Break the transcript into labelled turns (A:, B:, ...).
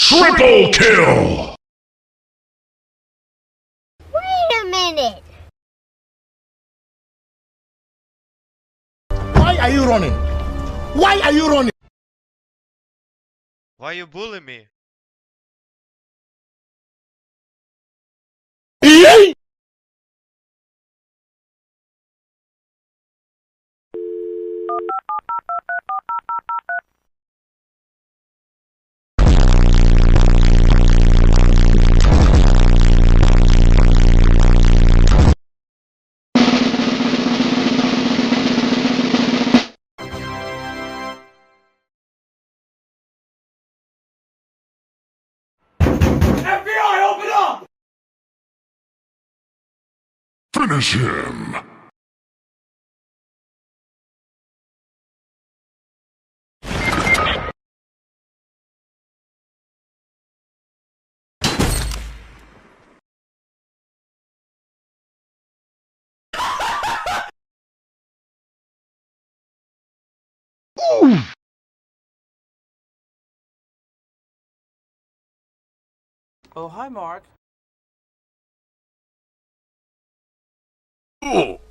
A: Triple kill!
B: Wait a minute!
C: Why are you running? Why are you running?
D: Why you bully me?
A: Finish him!
E: Oh, hi, Mark.
A: Oh.